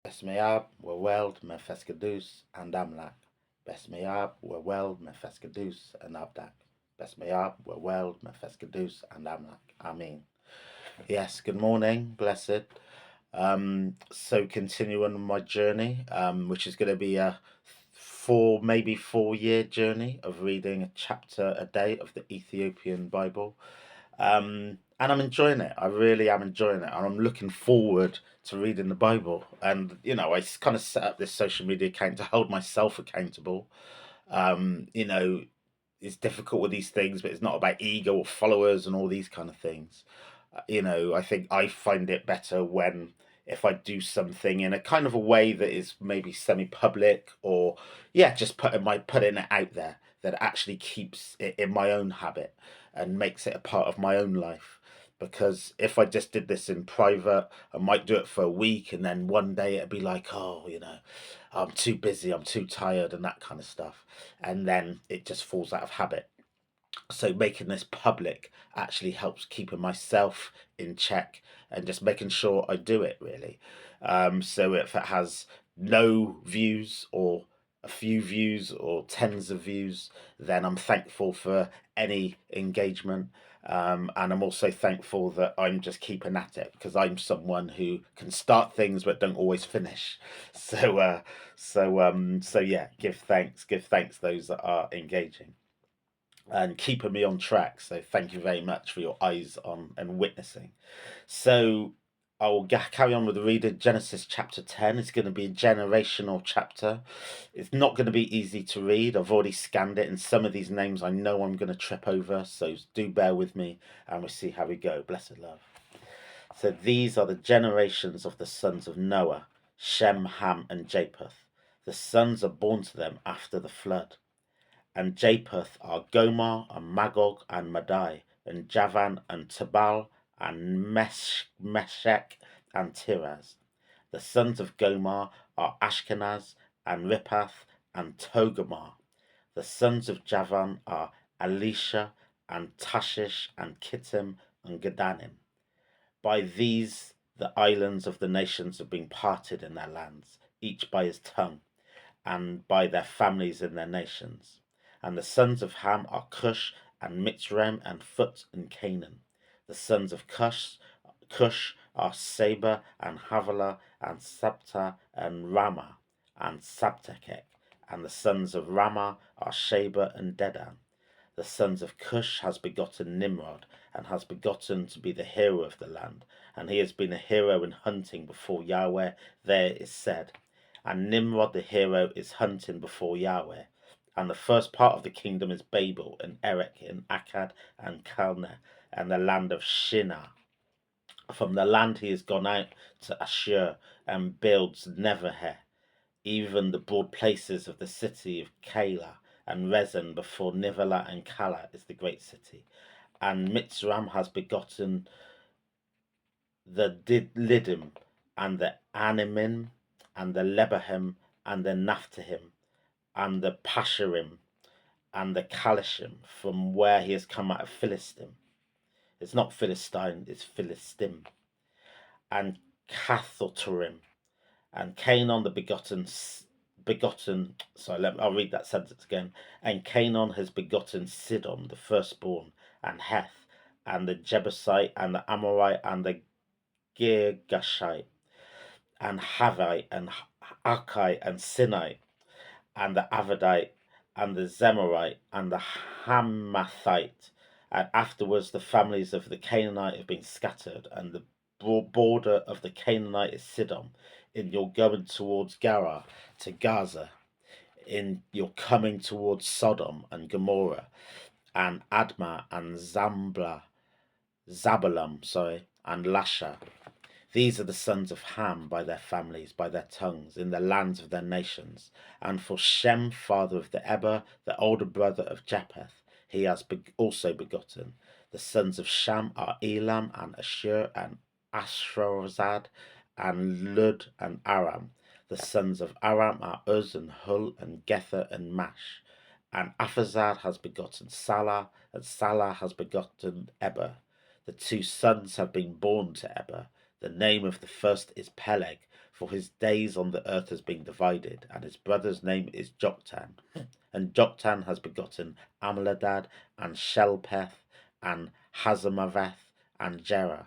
Besmeyab, Weweld, Mefeskadus, and Amlak. Besmeyab, Weweld, Mefeskadus, and Abdak. Besmeyab, Weweld, Mefeskadus, and Amlak. Amen. Yes, good morning, blessed. So continuing on my journey, which is going to be a maybe 4 year journey of reading a chapter a day of the Ethiopian Bible. And I'm enjoying it. I really am enjoying it, and I'm looking forward to reading the Bible. And I kind of set up this social media account to hold myself accountable. Um, you know, it's difficult with these things, but it's not about ego or followers and all these kind of things. I think I find it better when if I do something in a kind of a way that is maybe semi-public, or yeah, just putting it out there, that actually keeps it in my own habit and makes it a part of my own life. Because if I just did this in private, I might do it for a week, and then one day it'd be like, oh, I'm too busy, I'm too tired, and that kind of stuff. And then it just falls out of habit. So making this public actually helps keeping myself in check and just making sure I do it really. So if it has no views or a few views or tens of views, then I'm thankful for any engagement. And I'm also thankful that I'm just keeping at it, because I'm someone who can start things but don't always finish. So yeah, give thanks those that are engaging and keeping me on track. So thank you very much for your eyes on and witnessing. So I will carry on with the reader. Genesis chapter 10 is going to be a generational chapter. It's not going to be easy to read. I've already scanned it, and some of these names I know I'm going to trip over. So do bear with me, and we'll see how we go. Blessed love. So these are the generations of the sons of Noah: Shem, Ham, and Japheth. The sons are born to them after the flood. And Japheth are Gomer, and Magog, and Madai, and Javan, and Tubal, and Meshech, and Tiras. The sons of Gomer are Ashkenaz, and Riphath, and Togarmah. The sons of Javan are Elisha, and Tashish, and Kittim, and Gedanim. By these the islands of the nations have been parted in their lands, each by his tongue, and by their families in their nations. And the sons of Ham are Cush, and Mitzrayim, and Phut, and Canaan. The sons of Cush are Seba, and Havilah, and Sabta, and Ramah, and Sabtekek. And the sons of Ramah are Sheba, and Dedan. The sons of Cush has begotten Nimrod, and has begotten to be the hero of the land. And he has been a hero in hunting before Yahweh, there is said. And Nimrod the hero is hunting before Yahweh. And the first part of the kingdom is Babel, and Erech, and Akkad, and Calneh, and the land of Shinar. From the land he is gone out to Ashur, and builds Neverheh, even the broad places of the city of Keilah, and Rezin before Nivala, and Kala is the great city. And Mitzram has begotten the Lidim, and the Animim, and the Lebahem, and the Naphtahim, and the Pasharim, and the Kalishim, from where he has come out of Philistim. It's not Philistine, it's Philistim. And Cathotorim, and Canaan the I'll read that sentence again. And Canaan has begotten Sidon the firstborn, and Heth, and the Jebusite, and the Amorite, and the Girgashite, and Havite, and Archite, and Sinite, and the Avidite, and the Zemarite, and the Hamathite. And afterwards the families of the Canaanite have been scattered, and the border of the Canaanite is Sidon. In your going towards Gerar to Gaza, in your coming towards Sodom and Gomorrah, and Admah, and Zabalam, and Lasha. These are the sons of Ham by their families, by their tongues, in the lands of their nations. And for Shem, father of the Eber, the older brother of Japheth, he has also begotten. The sons of Sham are Elam, and Ashur, and Ashrazad, and Lud, and Aram. The sons of Aram are Uz, and Hul, and Gether, and Mash. And Aphazad has begotten Salah, and Salah has begotten Eber. The two sons have been born to Eber. The name of the first is Peleg, for his days on the earth has been divided, and his brother's name is Joktan. And Joktan has begotten Amladad, and Shelpeth, and Hazamaveth, and Jerah,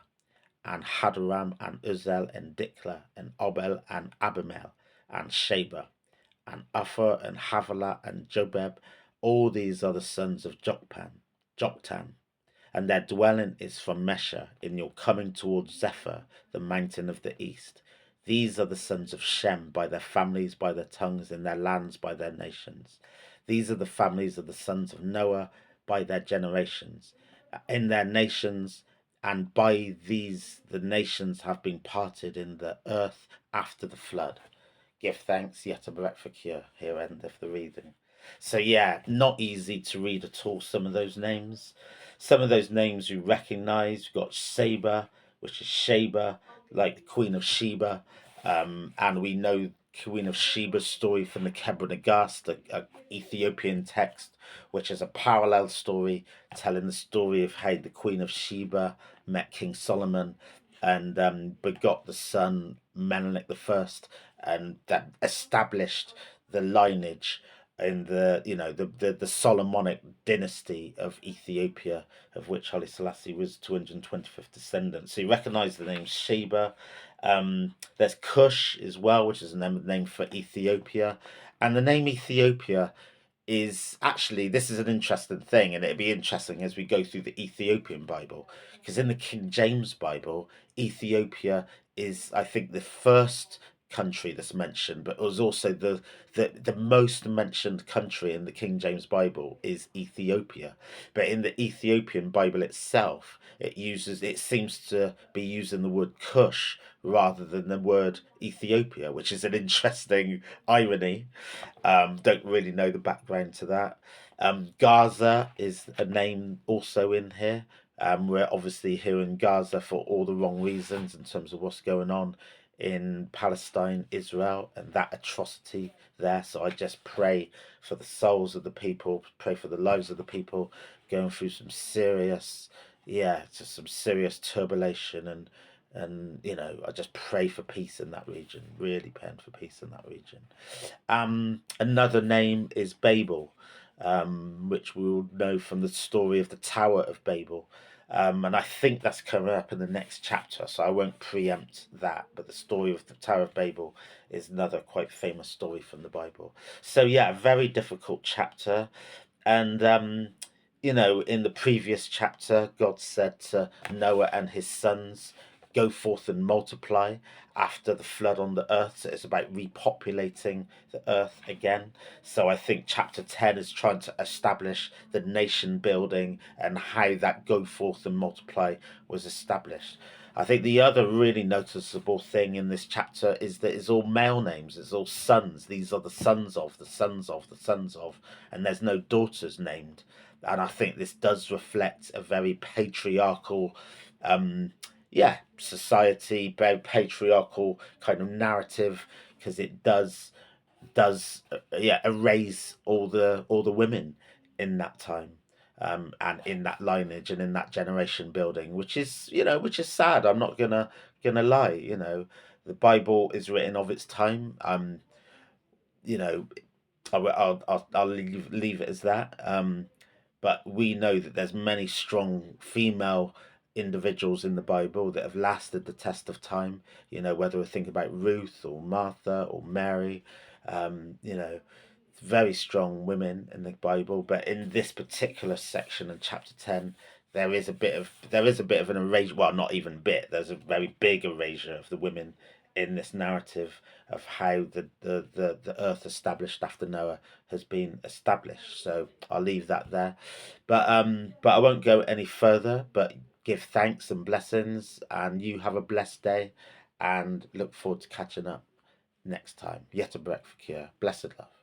and Hadoram, and Uzel, and Dikla, and Obel, and Abimael, and Sheba, and Upher, and Havilah, and Jobeb. All these are the sons of Joktan, and their dwelling is from Mesha, in your coming towards Zephyr, the mountain of the east. These are the sons of Shem, by their families, by their tongues, in their lands, by their nations. These are the families of the sons of Noah, by their generations, in their nations, and by these the nations have been parted in the earth after the flood. Give thanks, yet a breakfast here. Here endeth the reading. So yeah, not easy to read at all. Some of those names, you recognise. You've got Saba, which is Sheba, like the Queen of Sheba, and we know Queen of Sheba's story from the Kebra Nagast, a Ethiopian text, which is a parallel story telling the story of how the Queen of Sheba met King Solomon and begot the son Menelik the First, and that established the lineage in the Solomonic dynasty of Ethiopia, of which Haile Selassie was 225th descendant. So you recognise the name Sheba. There's Cush as well, which is a name for Ethiopia, and the name Ethiopia is actually, this is an interesting thing, and it'd be interesting as we go through the Ethiopian Bible, because in the King James Bible, Ethiopia is, I think, the first country that's mentioned, but it was also the most mentioned country in the King James Bible is Ethiopia. But in the Ethiopian Bible itself, it seems to be using the word Cush rather than the word Ethiopia, which is an interesting irony. Don't really know the background to that. Gaza is a name also in here. We're obviously here in Gaza for all the wrong reasons in terms of what's going on in Palestine, Israel, and that atrocity there. So I just pray for the souls of the people, pray for the lives of the people going through some serious, just some serious turbulation, and I just pray for peace in that region. Really praying for peace in that region. Another name is Babel, which we will know from the story of the Tower of Babel. And I think that's coming up in the next chapter, so I won't preempt that. But the story of the Tower of Babel is another quite famous story from the Bible. So, yeah, a very difficult chapter. And, in the previous chapter, God said to Noah and his sons, go forth and multiply after the flood on the earth. So it's about repopulating the earth again. So I think chapter 10 is trying to establish the nation building and how that go forth and multiply was established. I think the other really noticeable thing in this chapter is that it's all male names, it's all sons. These are the sons of, the sons of, the sons of, and there's no daughters named. And I think this does reflect a very patriarchal society, very patriarchal kind of narrative, because it does erase all the women in that time, and in that lineage and in that generation building, which is sad. I'm not gonna lie. The Bible is written of its time. You know, I'll leave it as that. But we know that there's many strong female individuals in the Bible that have lasted the test of time. Whether we think about Ruth or Martha or Mary, very strong women in the Bible. But in this particular section in chapter 10, there is a bit of an erasure. Well, not even bit. There's a very big erasure of the women in this narrative of how the earth established after Noah has been established. So I'll leave that there. But I won't go any further. But give thanks and blessings, and you have a blessed day, and look forward to catching up next time. Yet a breakfast cure. Blessed love.